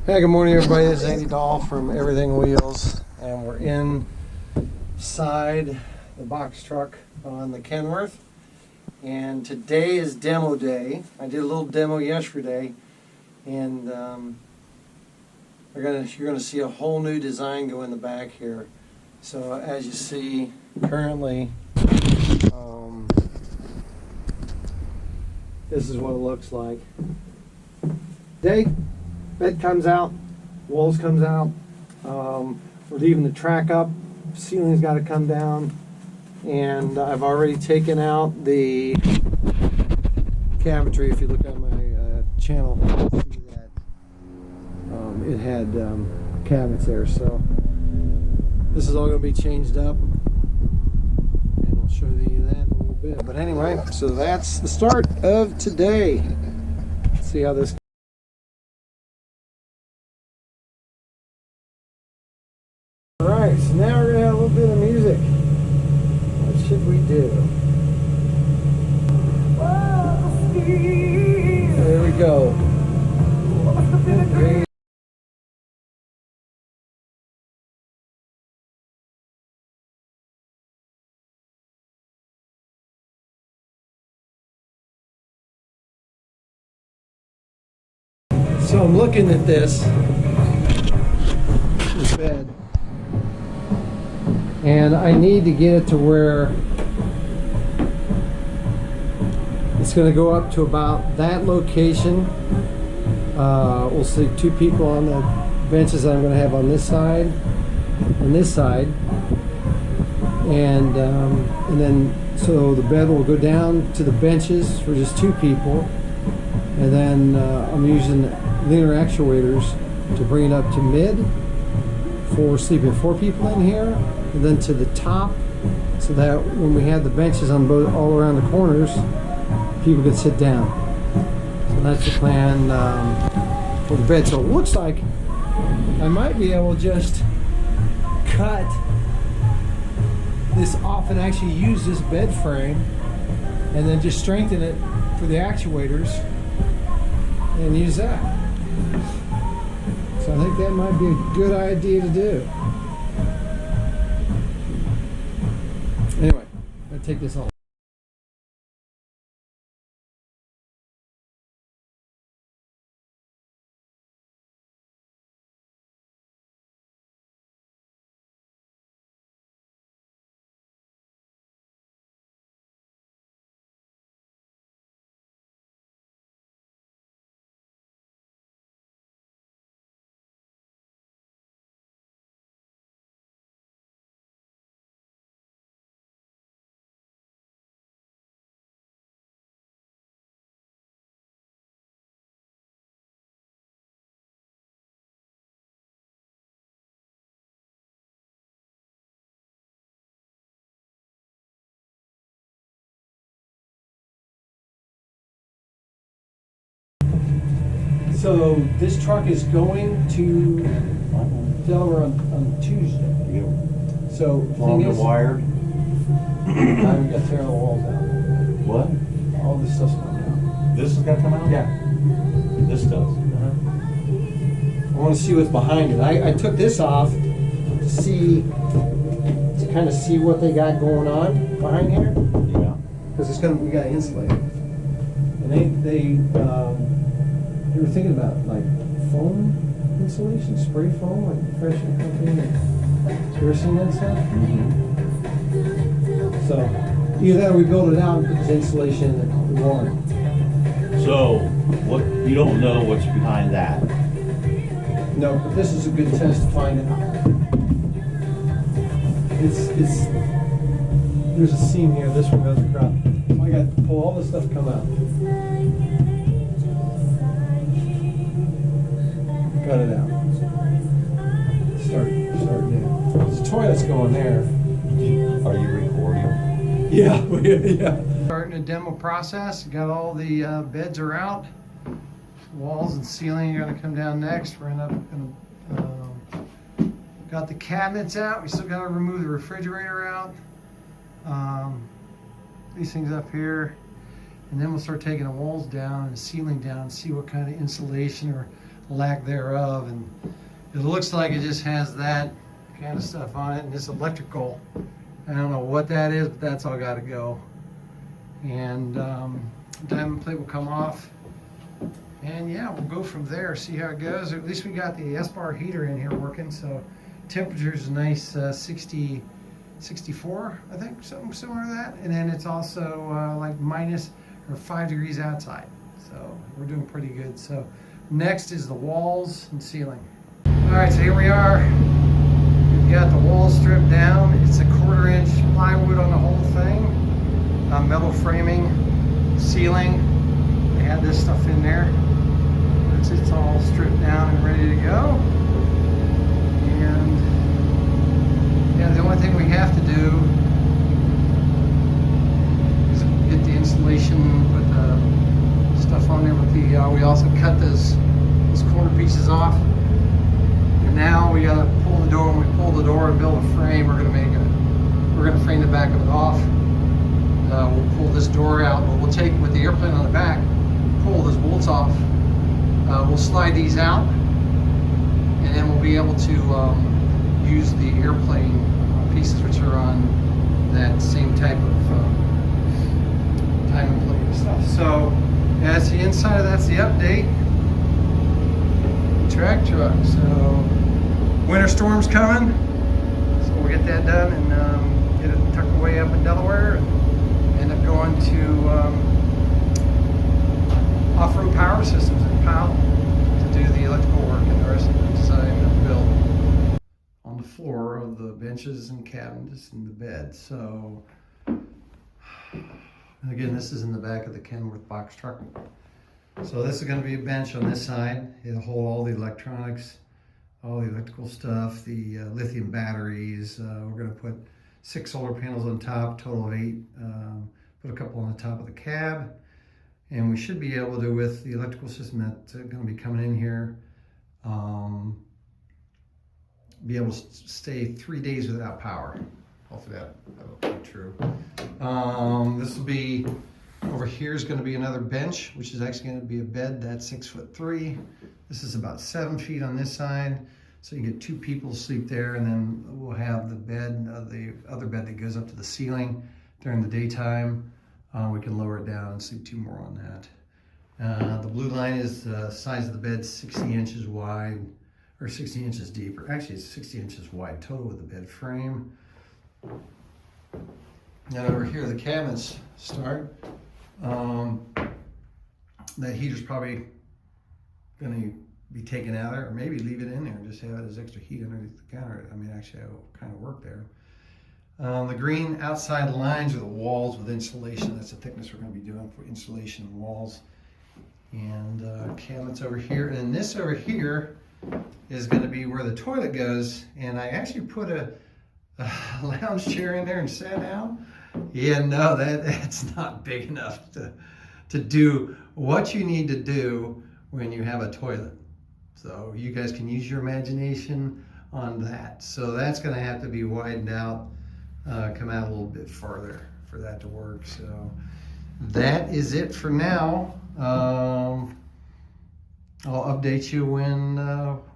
Hey, good morning, everybody. This is Andy Dahl from Everything Wheels, and we're inside the box truck on the Kenworth. And today is demo day. I did a little demo yesterday, and you're gonna see a whole new design go in the back here. So as you see, currently, this is what it looks like. Today, bed comes out, walls comes out. We're leaving the track up, ceiling's got to come down, and I've already taken out the cabinetry. If you look at my channel, you'll see that it had cabinets there. So this is all going to be changed up, and I'll show you that in a little bit. But anyway, so that's the start of today. Let's see how this. Alright, so now we're going to have a little bit of music. What should we do? There we go. Okay. So I'm looking at this bed. And I need to get it to where it's going to go up to about that location. We'll see two people on the benches that I'm going to have on this side and this side, and then so the bed will go down to the benches for just two people, and then I'm using linear actuators to bring it up to mid for sleeping four people in here, and then to the top, so that when we have the benches on both all around the corners, people can sit down. So that's the plan for the bed. So it looks like I might be able to just cut this off and actually use this bed frame, and then just strengthen it for the actuators and use that. So I think that might be a good idea to do. Anyway, I'm going to take this off. So this truck is going to Delaware on Tuesday. Yep. So the Long thing is, wired. I've got to tear the walls out. What? All this stuff's coming out. This has got to come out? Yeah. This does. I want to see what's behind it. I took this off to see, to kind of see what they got going on behind here, Yeah. because we got to insulate it. And they were thinking about like foam insulation, spray foam, like the Freshen company. Have you ever seen that stuff? Mm-hmm. So either that or we build it out and put this insulation in the warranty. So, what you don't know what's behind that? No, but this is a good test to find it out. There's a seam here. This one goes across. I got to pull all this stuff, come out. Cut it out. Start there. There's a toilet's going there. Are you recording? Yeah, yeah. Starting the demo process. Got all the beds are out. Walls and ceiling are going to come down next. We're going to got the cabinets out. We still got to remove the refrigerator out. These things up here, and then we'll start taking the walls down and the ceiling down and see what kind of insulation or lack thereof, and it looks like it just has that kind of stuff on it, and it's electrical. I don't know what that is, but that's all got to go. And diamond plate will come off, and yeah, we'll go from there, see how it goes. At least we got the S-bar heater in here working, so temperature's a nice 64, I think, something similar to that. And then it's also like minus or 5 degrees outside, so we're doing pretty good. So next is the walls and ceiling. All right, so here we are. We've got the walls stripped down. It's a 1/4 inch plywood on the whole thing, metal framing, ceiling. They had this stuff in there. It's all stripped down and ready to go. And yeah, the only thing we have to do is get the insulation, put the stuff on there with the, we also cut those corner pieces off. And now we gotta pull the door. When we pull the door and build a frame, we're gonna frame the back of it off. We'll pull this door out, but we'll take, with the airplane on the back, pull those bolts off. We'll slide these out, and then we'll be able to use the airplane pieces, which are on that same type of diamond plate and stuff. So that's the inside of that's the update. Track truck. So winter storm's coming, so we'll get that done and get it tucked away up in Delaware and end up going to off-road power systems in Powell to do the electrical work and the rest of the design and build on the floor of the benches and cabinets and the bed. So again, this is in the back of the Kenworth box truck. So this is going to be a bench on this side. It'll hold all the electronics, all the electrical stuff, the lithium batteries. We're going to put 6 solar panels on top, total of 8. Put a couple on the top of the cab. And we should be able to, with the electrical system that's going to be coming in here, be able to stay 3 days without power. Hopefully that'll be true. This will be, over here is going to be another bench, which is actually going to be a bed that's 6'3". This is about 7 feet on this side. So you get 2 people sleep there, and then we'll have the bed, the other bed that goes up to the ceiling during the daytime. We can lower it down and sleep 2 more on that. The blue line is the size of the bed, 60 inches wide, or 60 inches deep, or actually it's 60 inches wide total with the bed frame. And over here, the cabinets start. That heater's probably going to be taken out of there, or maybe leave it in there and just have it as extra heat underneath the counter. I mean, actually, it'll kind of work there. The green outside lines are the walls with insulation. That's the thickness we're going to be doing for insulation and walls. And cabinets over here. And this over here is going to be where the toilet goes. And I actually put a lounge chair in there and sat down. Yeah, no, that's not big enough to do what you need to do when you have a toilet. So you guys can use your imagination on that. So that's going to have to be widened out. Come out a little bit farther for that to work. So that is it for now. I'll update you when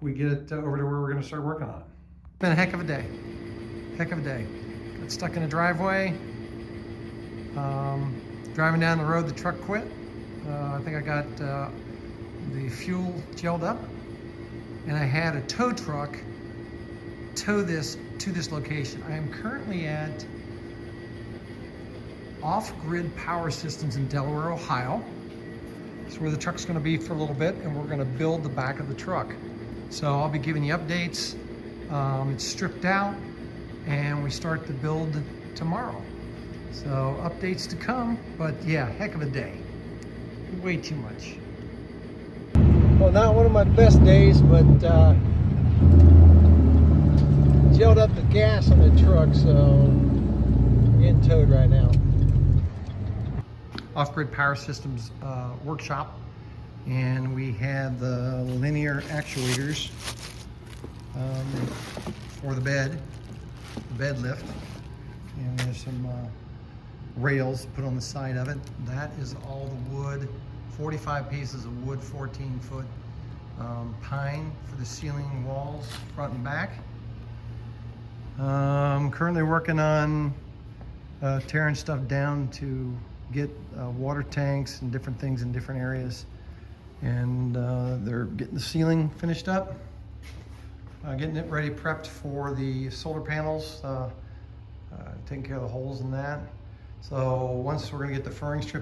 we get it over to where we're going to start working on it. It's been a heck of a day. Heck of a day. Got stuck in a driveway. Driving down the road, the truck quit. I think I got the fuel gelled up, and I had a tow truck tow this to this location. I am currently at Off-Grid Power Systems in Delaware, Ohio. That's where the truck's going to be for a little bit, and we're going to build the back of the truck. So I'll be giving you updates. It's stripped out, and we start the build tomorrow. So updates to come, but yeah, heck of a day. Way too much. Well, not one of my best days, but gelled up the gas on the truck, so I'm getting towed right now. Off-Grid Power Systems workshop, and we had the linear actuators for the bed lift, and there's some rails put on the side of it. That is all the wood, 45 pieces of wood, 14-foot pine for the ceiling walls, front and back. Currently working on tearing stuff down to get water tanks and different things in different areas. And they're getting the ceiling finished up, getting it ready, prepped for the solar panels, taking care of the holes in that. So once we're gonna get the furring strip